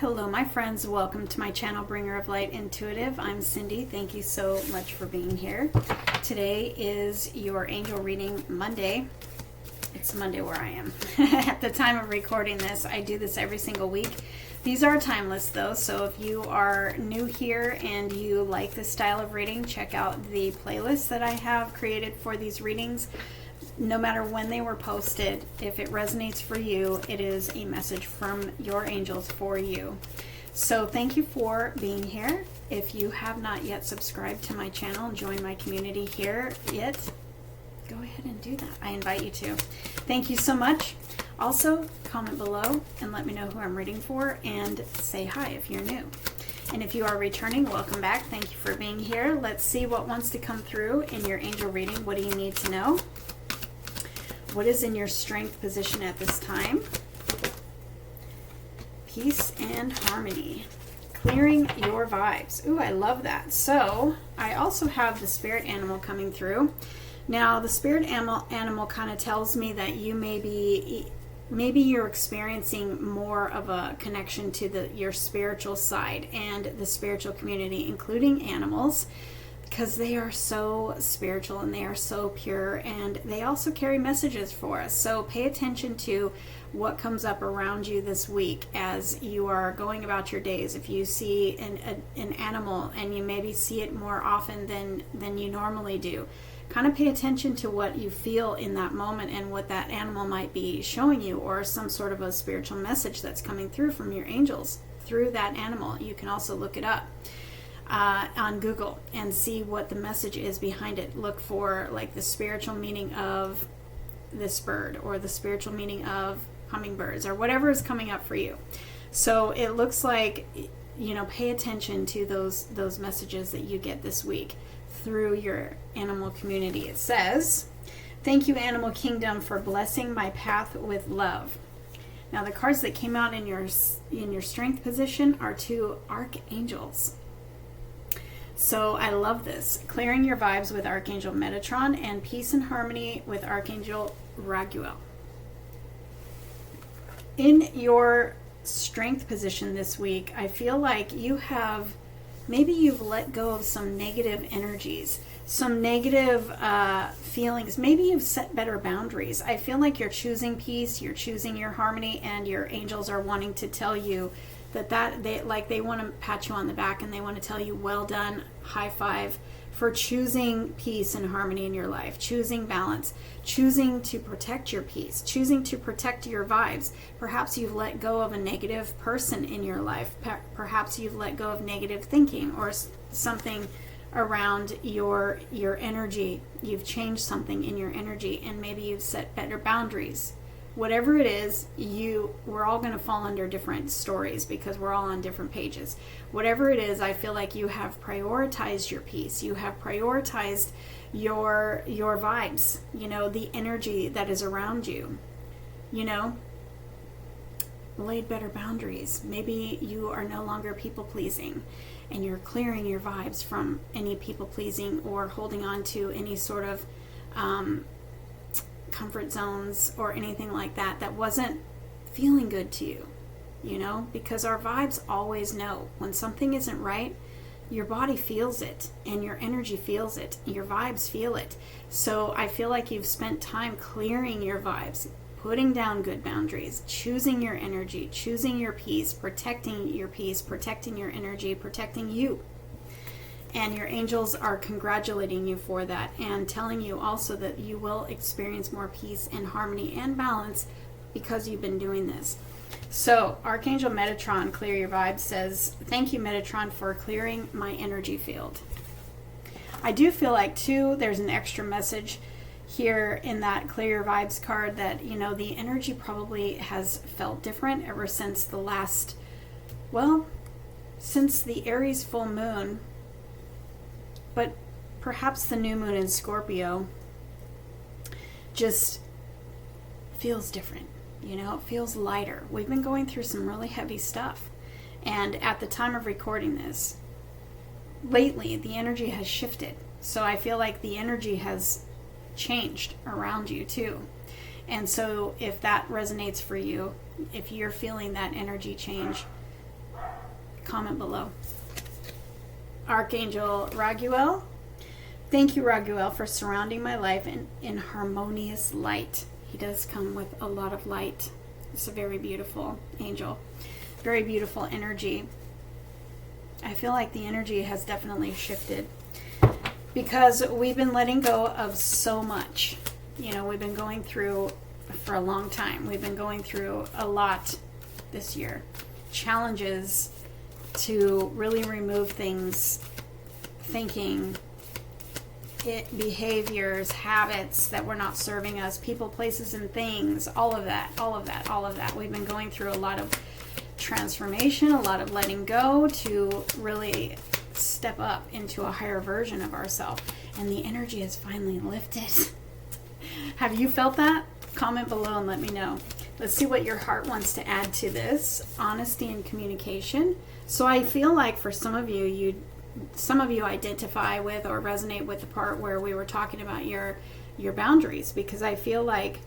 Hello, my friends. Welcome to my channel, Bringer of Light Intuitive. I'm Cindy. Thank you so much for being here. Today is your angel reading Monday. It's Monday where I am. At the time of recording this, I do this every single week. These are timeless though, so if you are new here and you like this style of reading, check out the playlist that I have created for these readings. No matter when they were posted, if it resonates for you, it is a message from your angels for you. So thank you for being here. If you have not yet subscribed to my channel and joined my community here yet, go ahead and do that. I invite you to. Thank you so much. Also, comment below and let me know who I'm reading for, and say hi if you're new. And if you are returning, welcome back. Thank you for being here. Let's see what wants to come through in your angel reading. What do you need to know? What is in your strength position at this time? Peace and harmony. Clearing your vibes. Ooh, I love that. So I also have the spirit animal coming through. Now the spirit animal kind of tells me that you maybe you're experiencing more of a connection to your spiritual side and the spiritual community, including animals, because they are so spiritual and they are so pure, and they also carry messages for us. So pay attention to what comes up around you this week as you are going about your days. If you see an animal and you maybe see it more often than you normally do, kind of pay attention to what you feel in that moment and what that animal might be showing you, or some sort of a spiritual message that's coming through from your angels through that animal. You can also look it up on Google and see what the message is behind it. Look for like the spiritual meaning of this bird, or the spiritual meaning of hummingbirds, or whatever is coming up for you. So it looks like, you know, pay attention to those messages that you get this week through your animal community. It says, "Thank you, Animal Kingdom, for blessing my path with love." Now the cards that came out in your strength position are two archangels. So I love this. Clearing your vibes with Archangel Metatron, and peace and harmony with Archangel Raguel. In your strength position this week, I feel like you've let go of some negative energies, some negative feelings. Maybe you've set better boundaries. I feel like you're choosing peace, you're choosing your harmony, and your angels are wanting to tell you that they want to pat you on the back, and they want to tell you, well done, high five, for choosing peace and harmony in your life, choosing balance, choosing to protect your peace, choosing to protect your vibes. Perhaps you've let go of a negative person in your life. Perhaps you've let go of negative thinking or something around your energy. You've changed something in your energy, and maybe you've set better boundaries. Whatever it is, we're all going to fall under different stories because we're all on different pages. Whatever it is, I feel like you have prioritized your peace. You have prioritized your vibes, you know, the energy that is around you, you know, laid better boundaries. Maybe you are no longer people pleasing, and you're clearing your vibes from any people pleasing or holding on to any sort of comfort zones or anything like that wasn't feeling good to you, you know, because our vibes always know when something isn't right. Your body feels it, and your energy feels it, your vibes feel it. So I feel like you've spent time clearing your vibes, putting down good boundaries, choosing your energy, choosing your peace, protecting your energy, protecting you. And your angels are congratulating you for that, and telling you also that you will experience more peace and harmony and balance because you've been doing this. So Archangel Metatron, Clear Your Vibes, says, "Thank you, Metatron, for clearing my energy field." I do feel like, too, there's an extra message here in that Clear Your Vibes card that, you know, the energy probably has felt different ever since since the Aries full moon. But perhaps the new moon in Scorpio just feels different. You know, it feels lighter. We've been going through some really heavy stuff. And at the time of recording this, lately, the energy has shifted. So I feel like the energy has changed around you too. And so if that resonates for you, if you're feeling that energy change, comment below. Archangel Raguel. Thank you, Raguel, for surrounding my life in harmonious light. He does come with a lot of light. It's a very beautiful angel. Very beautiful energy. I feel like the energy has definitely shifted because we've been letting go of so much. You know, we've been going through for a long time. We've been going through a lot this year. Challenges to really remove things, thinking, behaviors, habits that were not serving us, people, places, and things, all of that. We've been going through a lot of transformation, a lot of letting go to really step up into a higher version of ourselves. And the energy has finally lifted. Have you felt that? Comment below and let me know. Let's see what your heart wants to add to this. Honesty and communication. So I feel like for some of you, identify with or resonate with the part where we were talking about your boundaries, because I feel like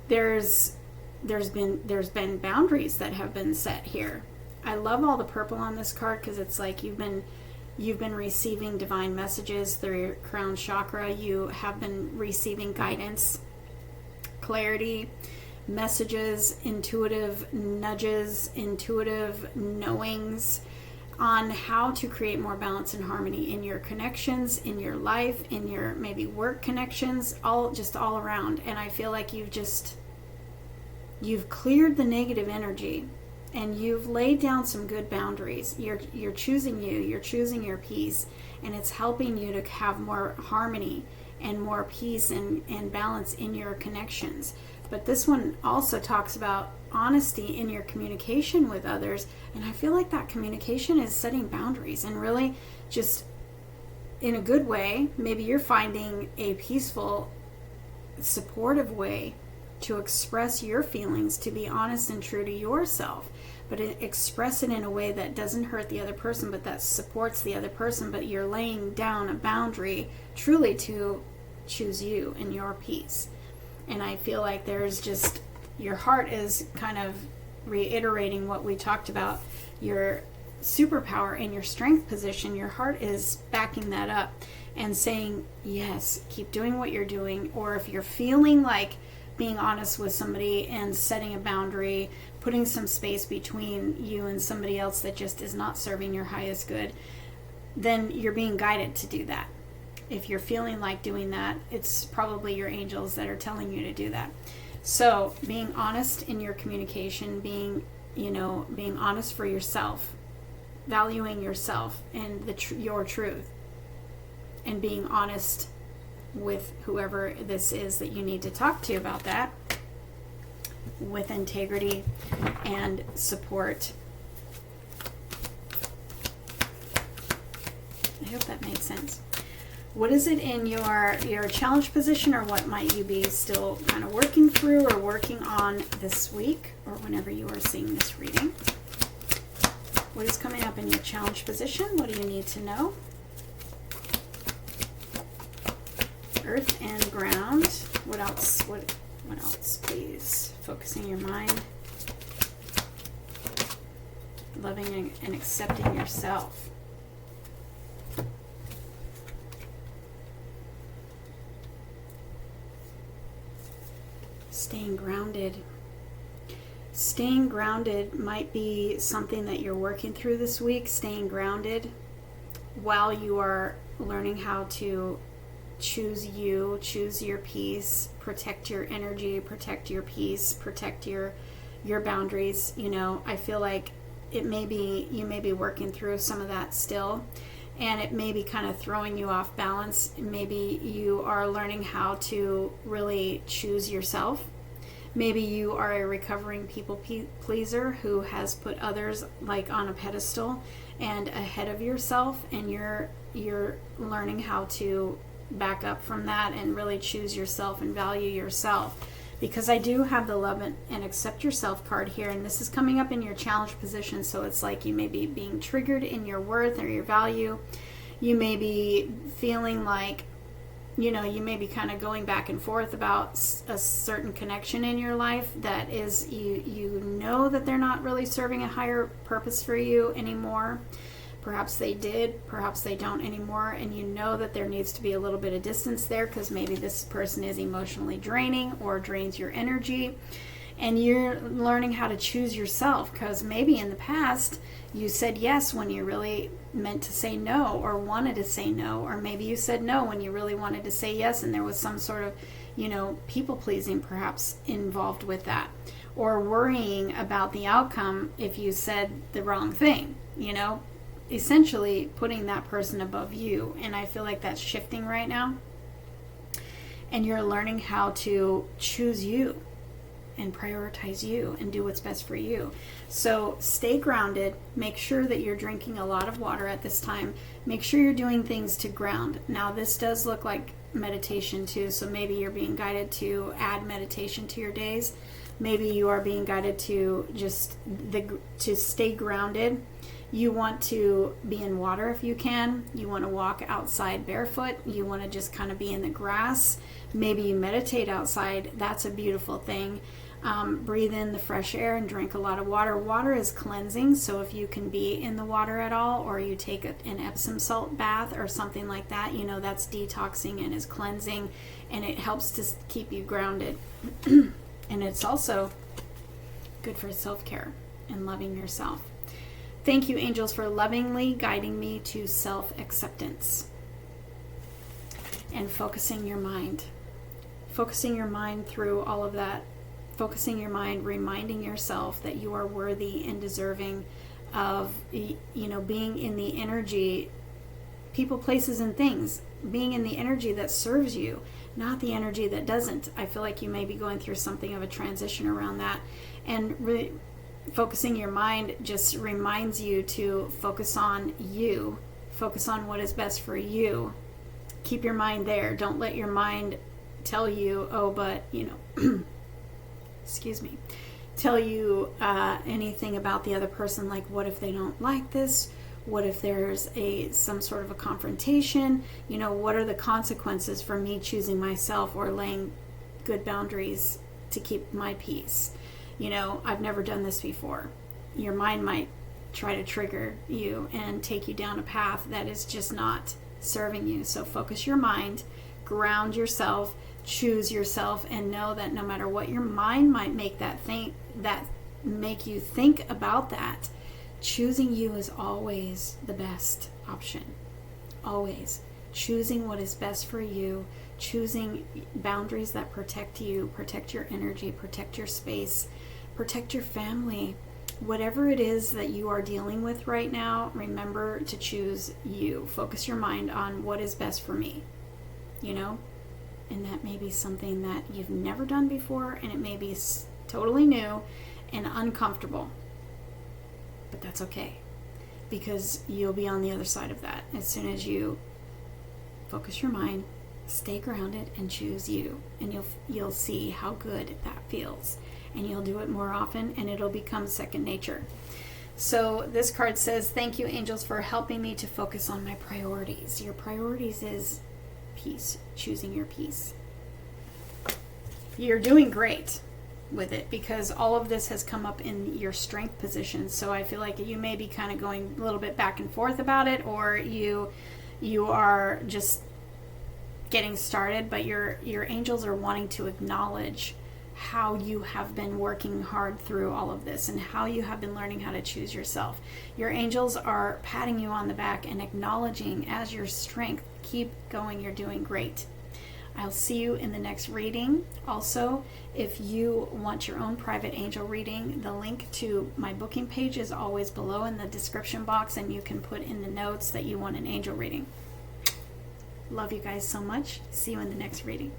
there's been boundaries that have been set here. I love all the purple on this card because it's like you've been receiving divine messages through your crown chakra. You have been receiving guidance, clarity, messages, intuitive nudges, intuitive knowings on how to create more balance and harmony in your connections, in your life, in your maybe work connections, all around. And I feel like you've cleared the negative energy and you've laid down some good boundaries. You're choosing you're choosing your peace, and it's helping you to have more harmony and more peace and balance in your connections. But this one also talks about honesty in your communication with others, and I feel like that communication is setting boundaries and really just in a good way. Maybe you're finding a peaceful, supportive way to express your feelings, to be honest and true to yourself, but express it in a way that doesn't hurt the other person, but that supports the other person. But you're laying down a boundary truly to choose you and your peace. And I feel like there's just, your heart is kind of reiterating what we talked about, your superpower and your strength position. Your heart is backing that up and saying, yes, keep doing what you're doing. Or if you're feeling like being honest with somebody and setting a boundary, putting some space between you and somebody else that just is not serving your highest good, then you're being guided to do that. If you're feeling like doing that, it's probably your angels that are telling you to do that. So being honest in your communication, being honest for yourself, valuing yourself and your truth, and being honest with whoever this is that you need to talk to about that, with integrity and support. I hope that made sense. What is it in your challenge position, or what might you be still kind of working through or working on this week, or whenever you are seeing this reading? What is coming up in your challenge position? What do you need to know? Earth and ground. What else? What else, please? Focusing your mind. Loving and accepting yourself. Staying grounded. Staying grounded might be something that you're working through this week. Staying grounded while you are learning how to choose your peace, protect your energy, protect your peace, protect your boundaries. I feel like you may be working through some of that still, and it may be kind of throwing you off balance. Maybe you are learning how to really choose yourself. Maybe you are a recovering people pleaser who has put others like on a pedestal and ahead of yourself, and you're learning how to back up from that and really choose yourself and value yourself. Because I do have the love and accept yourself card here, and this is coming up in your challenge position, so it's like you may be being triggered in your worth or your value. You may be feeling like you know, you may be kind of going back and forth about a certain connection in your life that is, you know that they're not really serving a higher purpose for you anymore. Perhaps they did, perhaps they don't anymore, and you know that there needs to be a little bit of distance there because maybe this person is emotionally draining or drains your energy. And you're learning how to choose yourself, because maybe in the past you said yes when you really meant to say no, or wanted to say no, or maybe you said no when you really wanted to say yes, and there was some sort of, you know, people pleasing perhaps involved with that, or worrying about the outcome if you said the wrong thing, you know, essentially putting that person above you. And I feel like that's shifting right now, and you're learning how to choose you and prioritize you and do what's best for you. So stay grounded. Make sure that you're drinking a lot of water at this time. Make sure you're doing things to ground. Now, this does look like meditation too, so maybe you're being guided to add meditation to your days. Maybe you are being guided to to stay grounded. You want to be in water if you can. You want to walk outside barefoot. You want to just kind of be in the grass. Maybe you meditate outside. That's a beautiful thing. Breathe in the fresh air and drink a lot of water. Water is cleansing, so if you can be in the water at all, or you take an Epsom salt bath or something like that, you know, that's detoxing and is cleansing, and it helps to keep you grounded. And it's also good for self-care and loving yourself. Thank you, angels, for lovingly guiding me to self-acceptance and focusing your mind. Focusing your mind through all of that. Focusing your mind, reminding yourself that you are worthy and deserving of, you know, being in the energy, people, places, and things. Being in the energy that serves you, not the energy that doesn't. I feel like you may be going through something of a transition around that. And focusing your mind just reminds you to focus on you. Focus on what is best for you. Keep your mind there. Don't let your mind tell you, oh, but, you know, excuse me, tell you anything about the other person, like what if they don't like this? What if there's some sort of a confrontation? You know, what are the consequences for me choosing myself or laying good boundaries to keep my peace? You know, I've never done this before. Your mind might try to trigger you and take you down a path that is just not serving you. So focus your mind, ground yourself, choose yourself, and know that no matter what your mind might make make you think about that, choosing you is always the best option. Always. Choosing what is best for you, choosing boundaries that protect you, protect your energy, protect your space, protect your family. Whatever it is that you are dealing with right now, remember to choose you. Focus your mind on what is best for me, you know? And that may be something that you've never done before, and it may be totally new and uncomfortable. But that's okay, because you'll be on the other side of that as soon as you focus your mind, stay grounded, and choose you. And you'll see how good that feels. And you'll do it more often, and it'll become second nature. So this card says, thank you, angels, for helping me to focus on my priorities. Your priorities is peace, choosing your peace. You're doing great with it, because all of this has come up in your strength position. So I feel like you may be kind of going a little bit back and forth about it, or you are just getting started, but your angels are wanting to acknowledge how you have been working hard through all of this and how you have been learning how to choose yourself. Your angels are patting you on the back and acknowledging as your strength. Keep going, you're doing great. I'll see you in the next reading. Also, if you want your own private angel reading, the link to my booking page is always below in the description box, and you can put in the notes that you want an angel reading. Love you guys so much. See you in the next reading.